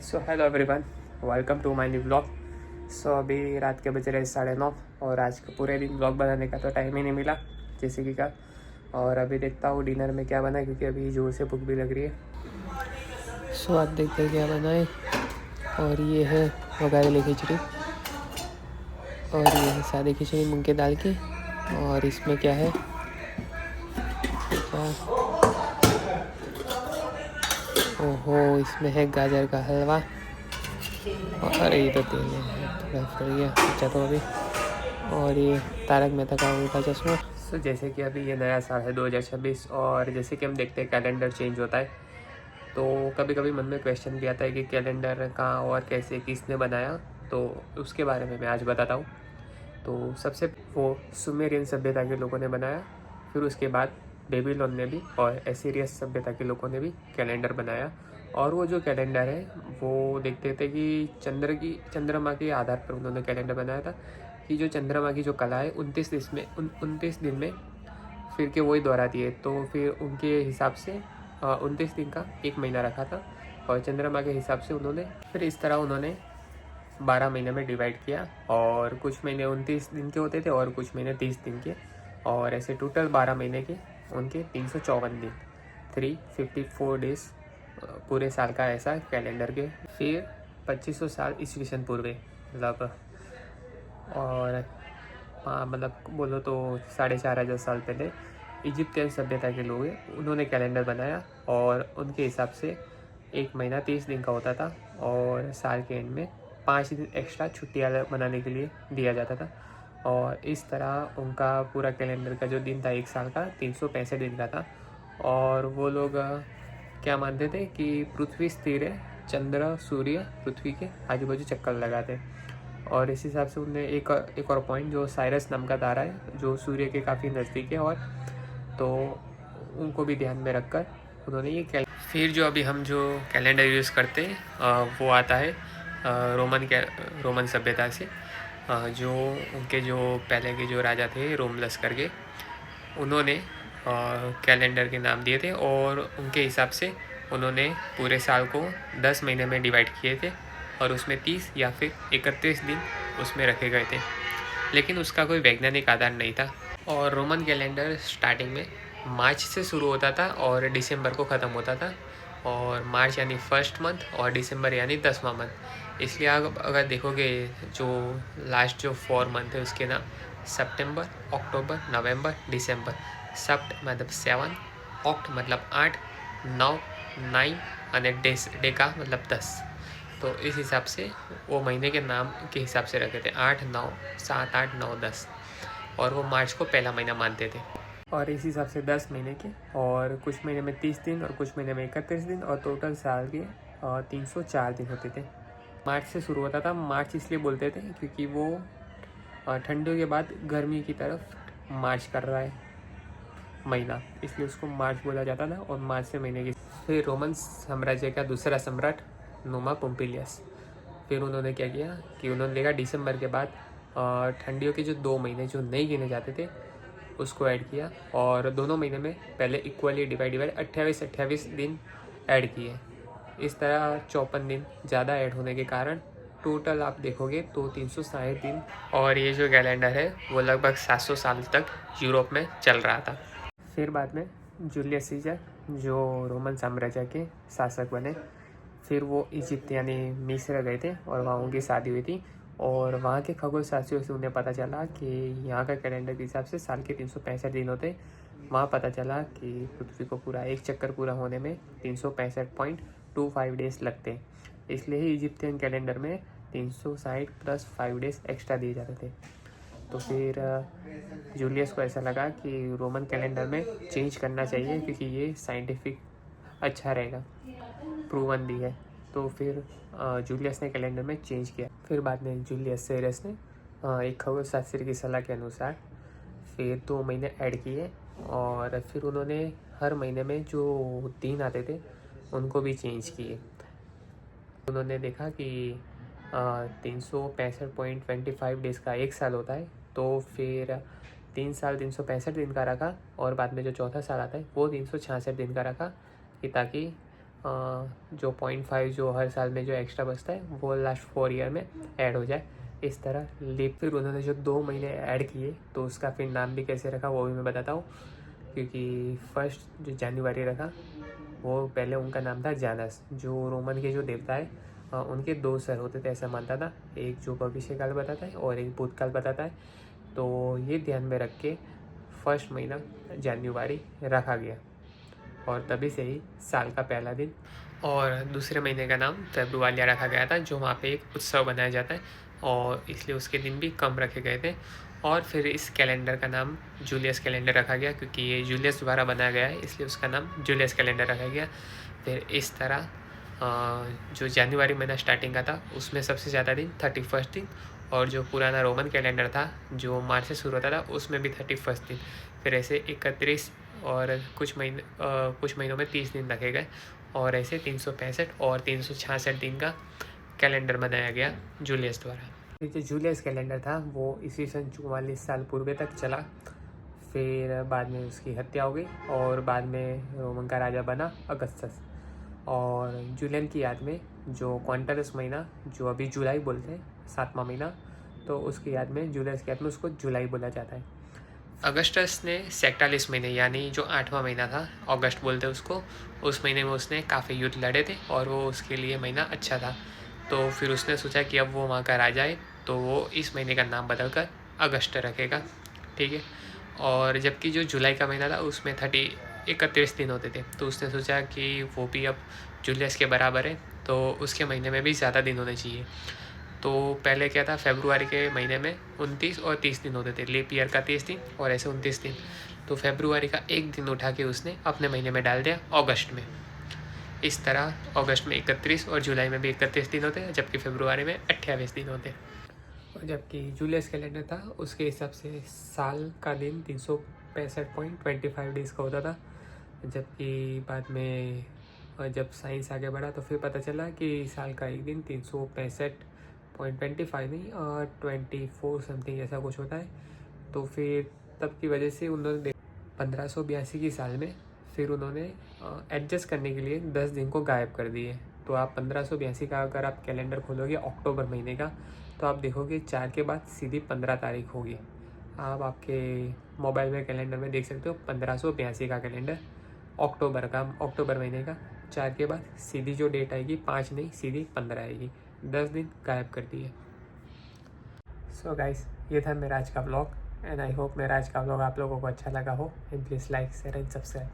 So hello everyone, welcome to my new blog. So अभी रात के बज रहे 9:30 और आज का पूरे दिन ब्लॉग बनाने का तो टाइम ही नहीं मिला जैसे कि का। और अभी देखता हूँ डिनर में क्या बना है क्योंकि अभी जोर से भूख भी लग रही है। सो आप देखते हैं क्या बनाए। और ये है वघारेली खिचड़ी और ये है सादी खिचड़ी मूंग की दाल की। और इसमें क्या है, क्या, ओहो, इसमें है गाजर का हलवा। अरे ये तो तेल है, थोड़ा फट गया। अच्छा तो अभी, और ये तारक मेहता का उल्टा चश्मा। सो जैसे कि अभी ये नया साल है 2026 और जैसे कि हम देखते हैं कैलेंडर चेंज होता है, तो कभी कभी मन में क्वेश्चन भी आता है कि कैलेंडर कहाँ और कैसे किसने बनाया। तो उसके बारे में मैं आज बताता हूँ। तो सबसे वो सुमेरियन सभ्यता के लोगों ने बनाया, फिर उसके बाद बेबीलोन ने भी और एसीरियस सभ्यता के लोगों ने भी कैलेंडर बनाया। और वो जो कैलेंडर है वो देखते थे कि चंद्रमा के आधार पर उन्होंने कैलेंडर बनाया था कि जो चंद्रमा की जो कला है 29 दिन में फिर के वही दोहराती है। तो फिर उनके हिसाब से 29 दिन का एक महीना रखा था और चंद्रमा के हिसाब से उन्होंने फिर इस तरह उन्होंने 12 महीने में डिवाइड किया। और कुछ महीने 29 दिन के होते थे और कुछ महीने 30 दिन के, और ऐसे टोटल 12 महीने के उनके 354 दिन, 354 डेज पूरे साल का ऐसा कैलेंडर के। फिर 2500 साल ईस्वी सन पूर्व मतलब, और मतलब बोलो तो 4,500 साल पहले इजिप्टियन सभ्यता के लोग हैं, उन्होंने कैलेंडर बनाया और उनके हिसाब से एक महीना 30 दिन का होता था और साल के एंड में 5 दिन एक्स्ट्रा छुट्टियाँ मनाने के लिए दिया जाता था। और इस तरह उनका पूरा कैलेंडर का जो दिन था एक साल का 365 दिन का था। और वो लोग क्या मानते थे कि पृथ्वी स्थिर है, चंद्र सूर्य पृथ्वी के आजू बाजू चक्कर लगाते। और इस हिसाब से उनने एक और पॉइंट जो साइरस नाम का तारा है जो सूर्य के काफ़ी नज़दीक है, और तो उनको भी ध्यान में रखकर उन्होंने ये फिर जो अभी हम जो कैलेंडर यूज़ करते हैं वो आता है रोमन सभ्यता से। जो उनके जो पहले के जो राजा थे रोमलस करके, उन्होंने कैलेंडर के नाम दिए थे और उनके हिसाब से उन्होंने पूरे साल को 10 महीने में डिवाइड किए थे और उसमें 30 या फिर 31 दिन उसमें रखे गए थे, लेकिन उसका कोई वैज्ञानिक आधार नहीं था। और रोमन कैलेंडर स्टार्टिंग में मार्च से शुरू होता था और दिसंबर को ख़त्म होता था। और मार्च यानी फर्स्ट मंथ और दिसंबर यानी 10वां मंथ। इसलिए आप अगर देखोगे जो लास्ट जो 4 मंथ है उसके नाम सितंबर, अक्टूबर, नवंबर, दिसंबर। सप्ट मतलब 7, ऑक्ट मतलब 8, 9 9 અને डेका मतलब 10। तो इस हिसाब से वो महीने के नाम के हिसाब से रखे थे 8, 9, 7, 8, 9, 10। और वो मार्च को पहला महीना मानते थे। और इस हिसाब से 10 महीने के, और कुछ महीने में 30 दिन और कुछ महीने में 31 दिन, और टोटल साल के 304 दिन होते थे। मार्च से शुरू होता था। मार्च इसलिए बोलते थे क्योंकि वो ठंडियों के बाद गर्मी की तरफ मार्च कर रहा है महीना, इसलिए उसको मार्च बोला जाता था। और मार्च से महीने की फिर रोमन साम्राज्य का दूसरा सम्राट नोमा पोम्पिलियस, फिर उन्होंने क्या किया कि उन्होंने देखा दिसंबर के बाद ठंडियों के जो 2 महीने जो नहीं गिने जाते थे उसको ऐड किया, और दोनों महीने में पहले इक्वली डिवाइड 28 दिन ऐड किए। इस तरह 54 दिन ज़्यादा ऐड होने के कारण टोटल आप देखोगे तो 360 दिन। और ये जो कैलेंडर है वो लगभग 700 साल तक यूरोप में चल रहा था। फिर बाद में जूलियस सीजर जो रोमन साम्राज्य के शासक बने, फिर वो इजिप्ट यानी मिस्र गए थे और वहाँ उनकी शादी हुई थी। और वहाँ के खगोल शास्त्रियों से उन्हें पता चला कि यहाँ का कैलेंडर के हिसाब से साल के 365 दिन होते। वहाँ पता चला कि पृथ्वी को पूरा एक चक्कर पूरा होने में 365.25 डेज लगते, इसलिए ही इजिप्टियन कैलेंडर में 360 + 5 डेज एक्स्ट्रा दिए जाते थे। तो फिर जूलियस को ऐसा लगा कि रोमन कैलेंडर में चेंज करना चाहिए क्योंकि ये साइंटिफिक अच्छा रहेगा, प्रूवन भी है। तो फिर जूलियस ने कैलेंडर में चेंज किया। फिर बाद में जूलियस सेरस ने एक खगोल शास्त्री की सलाह के अनुसार फिर 2 महीने ऐड किए, और फिर उन्होंने हर महीने में जो दिन आते थे उनको भी चेंज किए। उन्होंने देखा कि 365.25 डेज़ का एक साल होता है, तो फिर 3 साल 365 दिन का रखा, और बाद में जो चौथा साल आता है वो 366 दिन का रखा कि ताकि जो 0.5 जो हर साल में जो एक्स्ट्रा बचता है वो लास्ट 4 ईयर में ऐड हो जाए, इस तरह लीप। फिर उन्होंने जो 2 महीने ऐड किए तो उसका फिर नाम भी कैसे रखा वो भी मैं बताता हूँ। क्योंकि फर्स्ट जो जनवरी रखा वो पहले उनका नाम था जानस, जो रोमन के जो देवता है उनके 2 सर होते थे ऐसा मानता था, एक जो भविष्य काल बताता है और एक भूतकाल बताता है। तो ये ध्यान में रख के फर्स्ट महीना जनवरी रखा गया और तभी से ही साल का पहला दिन। और दूसरे महीने का नाम फेब्रुआरी रखा गया था, जो वहाँ पे एक उत्सव बनाया जाता है और इसलिए उसके दिन भी कम रखे गए थे। और फिर इस कैलेंडर का नाम जूलियस कैलेंडर रखा गया, क्योंकि ये जूलियस द्वारा बनाया गया है इसलिए उसका नाम जूलियस कैलेंडर रखा गया। फिर इस तरह जो जनवरी महीना स्टार्टिंग का था उसमें सबसे ज़्यादा दिन 31 दिन, और जो पुराना रोमन कैलेंडर था जो मार्च से शुरू होता था उसमें भी 31 दिन। फिर ऐसे 31 और कुछ महीनों में 30 दिन रखे गए और ऐसे 365 और 366 दिन का कैलेंडर बनाया गया जूलियस द्वारा। जो जूलियस कैलेंडर था वो ईस्वी सन 44 साल पूर्व तक चला। फिर बाद में उसकी हत्या हो गई और बाद में रोमन का राजा बना अगस्टस। और जूलियन की याद में जो क्वांटरस महीना जो अभी जुलाई बोलते हैं 7वां महीना, तो उसकी याद में जूलियस की याद में उसको जुलाई बोला जाता है। अगस्टस ने 47 महीने यानी जो 8वां महीना था अगस्त बोलते हैं उसको, उस महीने में उसने काफ़ी युद्ध लड़े थे और वो उसके लिए महीना अच्छा था। तो फिर उसने सोचा कि अब वो वहाँ का राजा है तो वो इस महीने का नाम बदल कर अगस्त रखेगा, ठीक है। और जबकि जो जुलाई का महीना था उसमें 31 दिन होते थे, तो उसने सोचा कि वो भी अब जूलियस के बराबर है तो उसके महीने में भी ज़्यादा दिन होने चाहिए। तो पहले क्या था, फेब्रुआरी के महीने में 29 और 30 दिन होते थे, लीप ईयर का 30 दिन और ऐसे 29 दिन। तो फेब्रुआरी का एक दिन उठा के उसने अपने महीने में डाल दिया अगस्त में। इस तरह अगस्त में 31 और जुलाई में भी 31 दिन होते हैं, जबकि फेब्रुआरी में 28 दिन होते हैं। और जबकि जूलियस कैलेंडर था उसके हिसाब से साल का दिन 365.25 डेज़ का होता था। जबकि बाद में जब साइंस आगे बढ़ा तो फिर पता चला कि साल का एक दिन 365.25 नहीं 24 समथिंग ऐसा कुछ होता है। तो फिर तब की वजह से उन्होंने 1582 की साल में फिर उन्होंने एडजस्ट करने के लिए 10 दिन को गायब कर दिए। तो आप 1582 का अगर आप कैलेंडर खोलोगे अक्टूबर महीने का तो आप देखोगे 4 के बाद सीधी 15 तारीख होगी। आप आपके मोबाइल में कैलेंडर में देख सकते हो 1582 का कैलेंडर अक्टूबर महीने का 4 के बाद सीधी जो डेट आएगी 5 नहीं सीधी 15 आएगी। 10 दिन गायब कर दिए। सो गाइस, ये था मेरा आज का ब्लॉग एंड आई होप मेरा आज का ब्लॉग आप लोगों को अच्छा लगा हो। And please like share and subscribe.